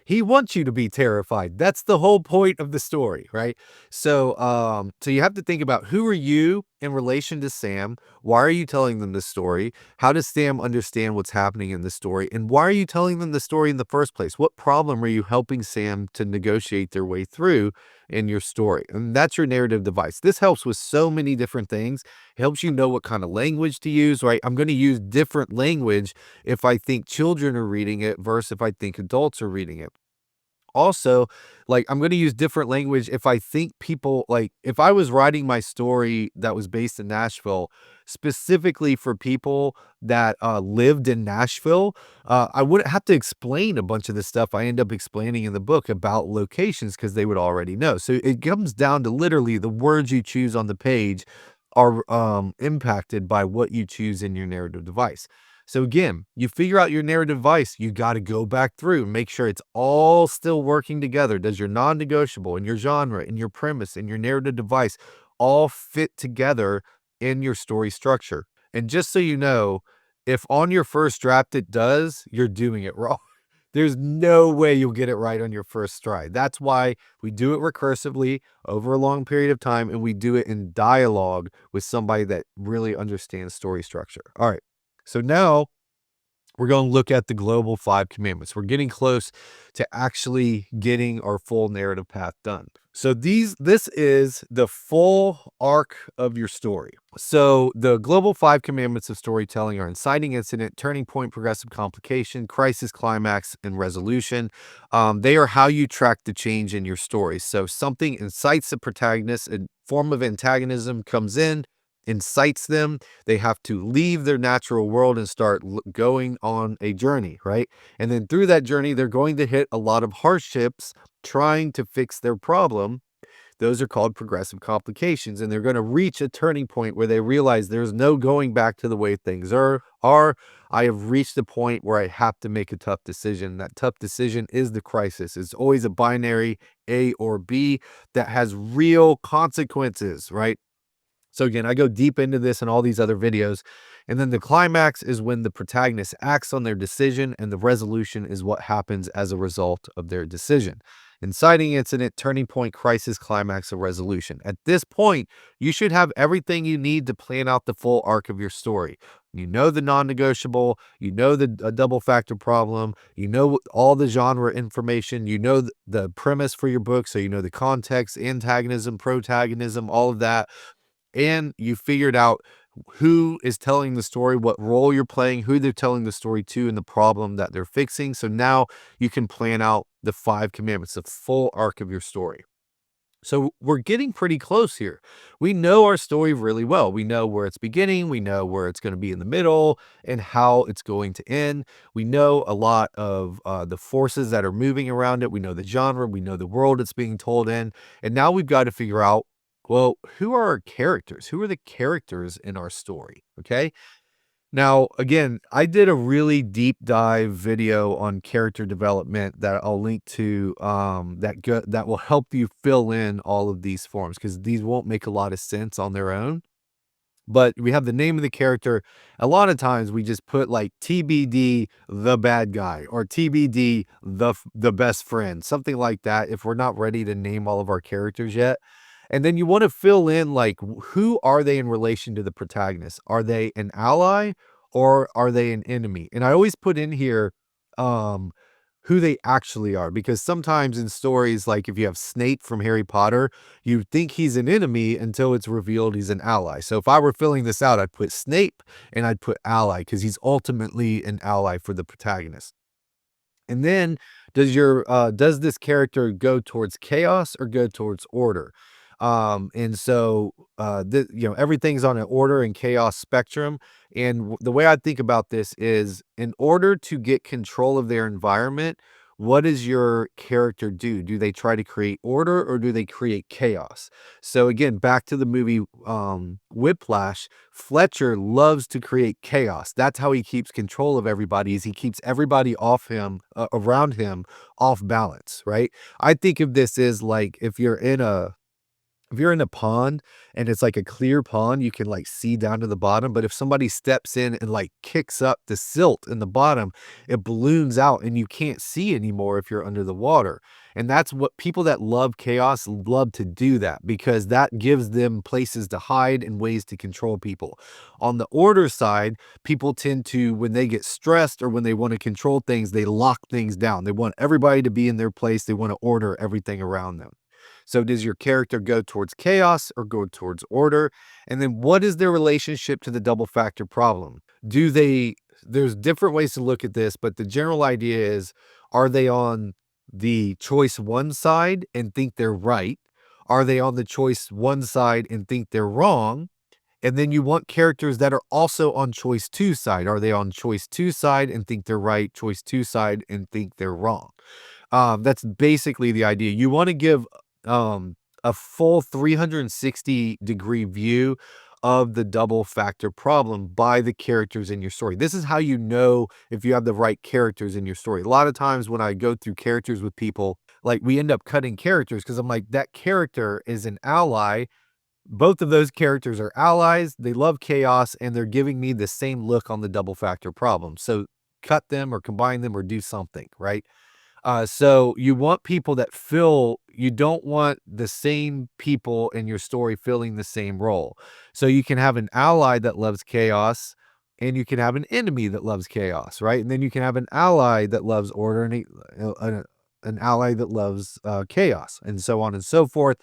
he wants you to be terrified. That's the whole point of the story, right? So you have to think about, who are you in relation to Sam? Why are you telling them this story? How does Sam understand what's happening in the story? And why are you telling them the story in the first place? What problem are you helping Sam to negotiate their way through in your story? And that's your narrative device. This helps with so many different things. It helps you know what kind of language to use, right? I'm going to use different language if I think children are reading it versus if I think adults are reading it. Also, like, I'm gonna use different language if I think people like, if I was writing my story that was based in Nashville, specifically for people that, lived in Nashville, I wouldn't have to explain a bunch of the stuff I end up explaining in the book about locations, because they would already know. So it comes down to literally the words you choose on the page are, impacted by what you choose in your narrative device. So again, you figure out your narrative device, you got to go back through and make sure it's all still working together. Does your non-negotiable and your genre and your premise and your narrative device all fit together in your story structure? And just so you know, if on your first draft it does, you're doing it wrong. There's no way you'll get it right on your first try. That's why we do it recursively over a long period of time, and we do it in dialogue with somebody that really understands story structure. All right. So now we're going to look at the global 5 commandments. We're getting close to actually getting our full narrative path done. So this is the full arc of your story. So the global 5 commandments of storytelling are inciting incident, turning point, progressive complication, crisis, climax, and resolution. They are how you track the change in your story. So something incites the protagonist, a form of antagonism comes in, incites them. They have to leave their natural world and start going on a journey, right? And then through that journey, they're going to hit a lot of hardships trying to fix their problem. Those are called progressive complications, and they're going to reach a turning point where they realize there's no going back to the way things are. I have reached a point where I have to make a tough decision. That tough decision is the crisis. It's always a binary A or B that has real consequences, right? So again, I go deep into this in all these other videos. And then the climax is when the protagonist acts on their decision, and the resolution is what happens as a result of their decision. Inciting incident, turning point, crisis, climax, or resolution. At this point, you should have everything you need to plan out the full arc of your story. You know the non-negotiable, you know the double factor problem, you know all the genre information, you know the premise for your book, so you know the context, antagonism, protagonism, all of that, and you figured out who is telling the story, what role you're playing, who they're telling the story to, and the problem that they're fixing. So now you can plan out the 5 commandments, the full arc of your story. So we're getting pretty close here. We know our story really well. We know where it's beginning, we know where it's going to be in the middle, and how it's going to end. We know a lot of the forces that are moving around it. We know the genre, we know the world it's being told in. And now we've got to figure out, well, who are our characters? Who are the characters in our story? Okay. Now, again, I did a really deep dive video on character development that I'll link to, that will help you fill in all of these forms, because these won't make a lot of sense on their own. But we have the name of the character. A lot of times we just put like TBD the bad guy, or TBD the best friend, something like that, if we're not ready to name all of our characters yet. And then you want to fill in, like, who are they in relation to the protagonist? Are they an ally or are they an enemy? And I always put in here um who they actually are, because sometimes in stories, like if you have Snape from Harry Potter, you think he's an enemy until it's revealed he's an ally. So if I were filling this out, I'd put Snape and I'd put ally, because he's ultimately an ally for the protagonist. And then does this character go towards chaos or go towards order? And so everything's on an order and chaos spectrum. And the way I think about this is, in order to get control of their environment, what does your character do? Do they try to create order or do they create chaos? So again, back to the movie Whiplash, Fletcher loves to create chaos. That's how he keeps control of everybody, is he keeps everybody off him, around him, off balance, right? I think of this as like, if you're in a pond and it's like a clear pond, you can like see down to the bottom. But if somebody steps in and like kicks up the silt in the bottom, it balloons out and you can't see anymore if you're under the water. And that's what people that love chaos love to do, that because that gives them places to hide and ways to control people. On the order side, people tend to, when they get stressed or when they want to control things, they lock things down. They want everybody to be in their place. They want to order everything around them. So does your character go towards chaos or go towards order? And then what is their relationship to the double factor problem? There's different ways to look at this, but the general idea is, are they on the choice one side and think they're right? Are they on the choice one side and think they're wrong? And then you want characters that are also on choice two side. Are they on choice two side and think they're right, choice two side and think they're wrong? That's basically the idea. You want to give a full 360-degree view of the double factor problem by the characters in your story. This is how you know if you have the right characters in your story. A lot of times when I go through characters with people, like, we end up cutting characters because I'm like, that character is an ally. Both of those characters are allies. They love chaos and they're giving me the same look on the double factor problem. So cut them or combine them or do something, right? So you want people that you don't want the same people in your story filling the same role. So you can have an ally that loves chaos and you can have an enemy that loves chaos, right? And then you can have an ally that loves order and an ally that loves chaos, and so on and so forth.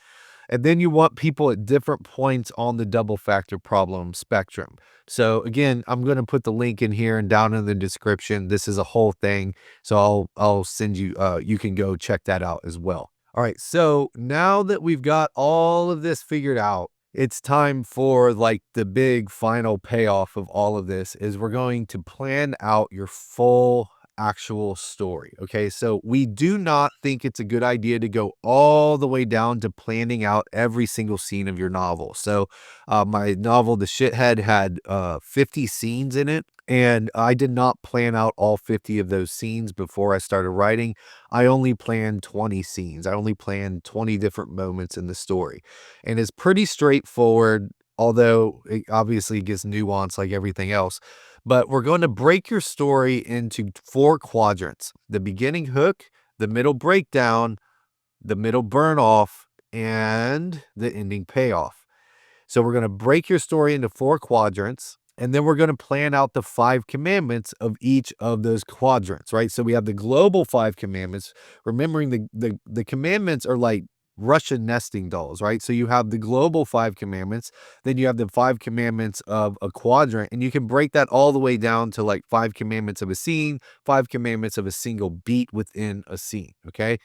And then you want people at different points on the double factor problem spectrum. So again, I'm going to put the link in here and down in the description. This is a whole thing. So I'll send you, you can go check that out as well. All right. So now that we've got all of this figured out, it's time for like the big final payoff of all of this, is we're going to plan out your full actual story. Okay. So we do not think it's a good idea to go all the way down to planning out every single scene of your novel. So my novel, The Shithead, had 50 scenes in it. And I did not plan out all 50 of those scenes before I started writing. I only planned 20 scenes. I only planned 20 different moments in the story. And it's pretty straightforward, although it obviously gets nuanced like everything else. But we're going to break your story into 4 quadrants: the beginning hook, the middle breakdown, the middle burn off, and the ending payoff. So we're going to break your story into 4 quadrants. And then we're going to plan out the 5 commandments of each of those quadrants, right? So we have the global 5 commandments, remembering the commandments are like Russian nesting dolls, right? So you have the global 5 commandments, then you have the 5 commandments of a quadrant, and you can break that all the way down to like 5 commandments of a scene, 5 commandments of a single beat within a scene, okay?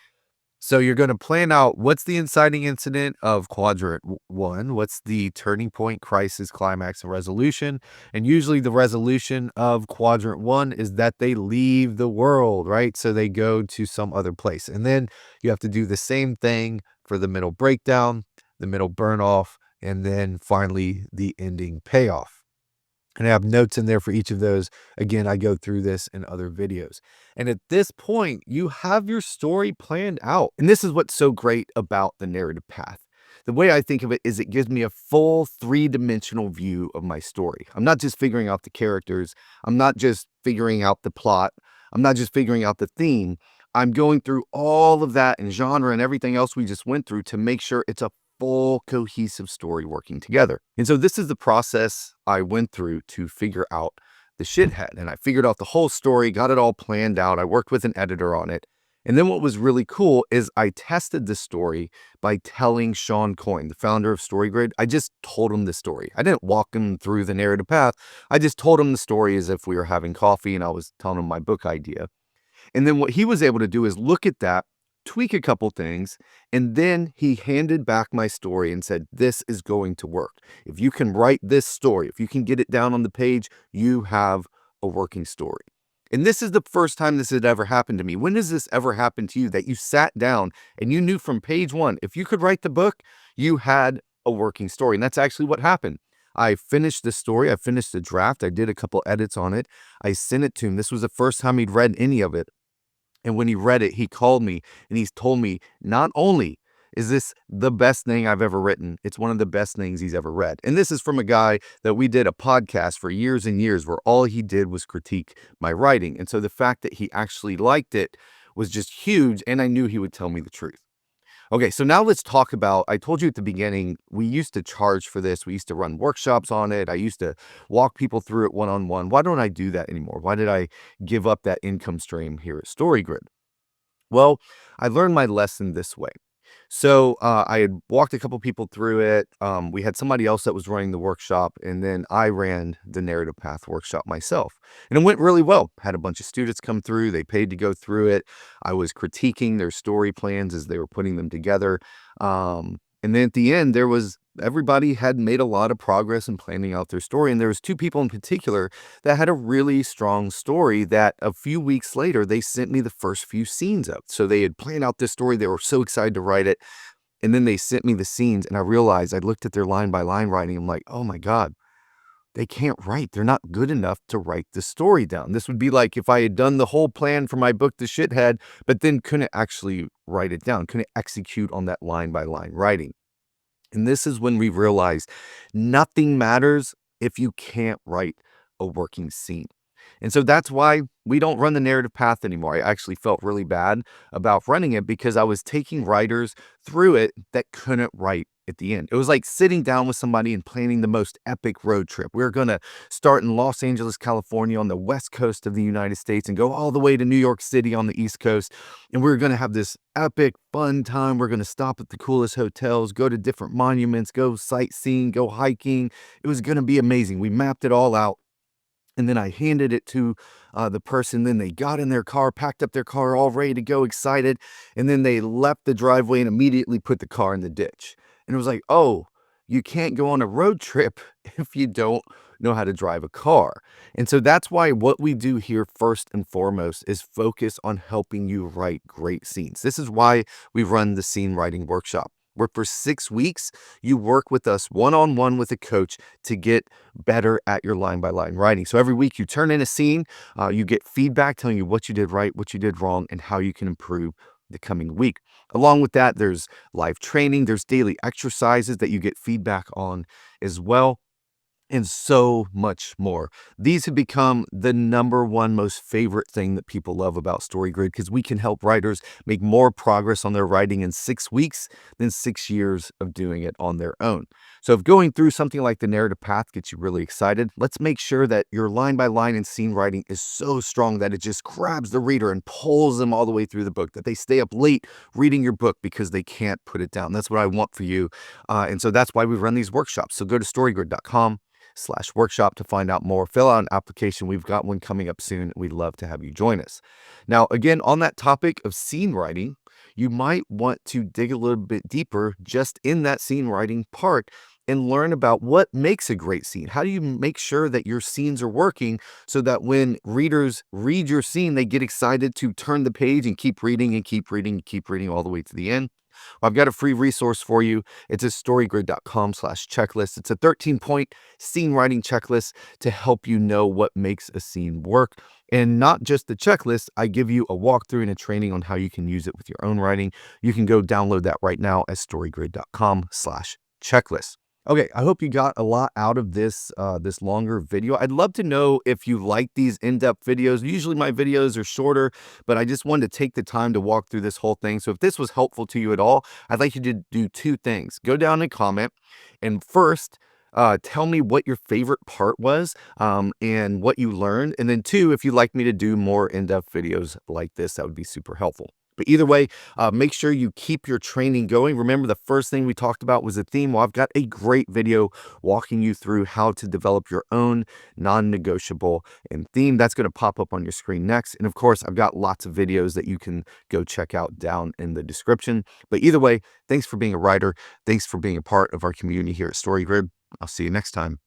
So you're going to plan out what's the inciting incident of quadrant 1, what's the turning point, crisis, climax, and resolution. And usually the resolution of quadrant 1 is that they leave the world, right? So they go to some other place. And then you have to do the same thing for the middle breakdown, the middle burn off, and then finally the ending payoff. And I have notes in there for each of those. Again, I go through this in other videos. And at this point, you have your story planned out. And this is what's so great about the narrative path. The way I think of it is it gives me a full 3-dimensional view of my story. I'm not just figuring out the characters. I'm not just figuring out the plot. I'm not just figuring out the theme. I'm going through all of that and genre and everything else we just went through to make sure it's a full cohesive story working together. And so this is the process I went through to figure out the Shithead. And I figured out the whole story, got it all planned out. I worked with an editor on it. And then what was really cool is I tested the story by telling Sean Coyne, the founder of StoryGrid. I just told him the story. I didn't walk him through the narrative path. I just told him the story as if we were having coffee and I was telling him my book idea. And then what he was able to do is look at that, tweak a couple things, and then he handed back my story and said, this is going to work. If you can write this story, if you can get it down on the page, you have a working story. And this is the first time this had ever happened to me. When does this ever happen to you that you sat down and you knew from page 1, if you could write the book, you had a working story? And that's actually what happened. I finished the story. I finished the draft. I did a couple edits on it. I sent it to him. This was the first time he'd read any of it. And when he read it, he called me and he's told me, not only is this the best thing I've ever written, it's one of the best things he's ever read. And this is from a guy that we did a podcast for years and years where all he did was critique my writing. And so the fact that he actually liked it was just huge. And I knew he would tell me the truth. Okay, so now let's talk about, I told you at the beginning, we used to charge for this. We used to run workshops on it. I used to walk people through it one-on-one. Why don't I do that anymore? Why did I give up that income stream here at StoryGrid? Well, I learned my lesson this way. So I had walked a couple people through it. We had somebody else that was running the workshop, and then I ran the narrative path workshop myself. And it went really well. Had a bunch of students come through. They paid to go through it. I was critiquing their story plans as they were putting them together. And then at the end, everybody had made a lot of progress in planning out their story. And there was 2 people in particular that had a really strong story that a few weeks later, they sent me the first few scenes of. So they had planned out this story. They were so excited to write it. And then they sent me the scenes and I realized, I looked at their line by line writing. I'm like, oh my God, they can't write. They're not good enough to write the story down. This would be like if I had done the whole plan for my book, The Shithead, but then couldn't actually write it down, couldn't execute on that line by line writing. And this is when we realized nothing matters if you can't write a working scene. And so that's why we don't run the narrative path anymore. I actually felt really bad about running it because I was taking writers through it that couldn't write at the end. It was like sitting down with somebody and planning the most epic road trip. We were going to start in Los Angeles, California on the west coast of the United States and go all the way to New York City on the east coast. And we were going to have this epic fun time. We're going to stop at the coolest hotels, go to different monuments, go sightseeing, go hiking. It was going to be amazing. We mapped it all out. And then I handed it to the person. Then they got in their car, packed up their car, all ready to go, excited. And then they left the driveway and immediately put the car in the ditch. And it was like, oh, you can't go on a road trip if you don't know how to drive a car. And so that's why what we do here first and foremost is focus on helping you write great scenes. This is why we run the scene writing workshop, where for 6 weeks, you work with us one-on-one with a coach to get better at your line-by-line writing. So every week you turn in a scene, you get feedback telling you what you did right, what you did wrong, and how you can improve the coming week. Along with that, there's live training, there's daily exercises that you get feedback on as well. and so much more. These have become the number one most favorite thing that people love about StoryGrid because we can help writers make more progress on their writing in 6 weeks than 6 years of doing it on their own. So if going through something like the narrative path gets you really excited, let's make sure that your line by line and scene writing is so strong that it just grabs the reader and pulls them all the way through the book, that they stay up late reading your book because they can't put it down. That's what I want for you. And so that's why we run these workshops. So go to storygrid.com/workshop to find out more. Fill out an application. We've got one coming up soon. We'd love to have you join us. Now, again, on that topic of scene writing, you might want to dig a little bit deeper just in that scene writing part and learn about what makes a great scene. How do you make sure that your scenes are working so that when readers read your scene, they get excited to turn the page and keep reading and keep reading and keep reading all the way to the end? Well, I've got a free resource for you. It's at storygrid.com/checklist. It's a 13-point scene writing checklist to help you know what makes a scene work. And not just the checklist, I give you a walkthrough and a training on how you can use it with your own writing. You can go download that right now at storygrid.com/checklist. Okay, I hope you got a lot out of this longer video. I'd love to know if you like these in-depth videos. Usually my videos are shorter, but I just wanted to take the time to walk through this whole thing. So if this was helpful to you at all, I'd like you to do two things. Go down and comment, and first, tell me what your favorite part was and what you learned. And then two, if you'd like me to do more in-depth videos like this, that would be super helpful. But either way, make sure you keep your training going. Remember, the first thing we talked about was a theme. Well, I've got a great video walking you through how to develop your own non-negotiable and theme. That's going to pop up on your screen next. And of course, I've got lots of videos that you can go check out down in the description. But either way, thanks for being a writer. Thanks for being a part of our community here at StoryGrid. I'll see you next time.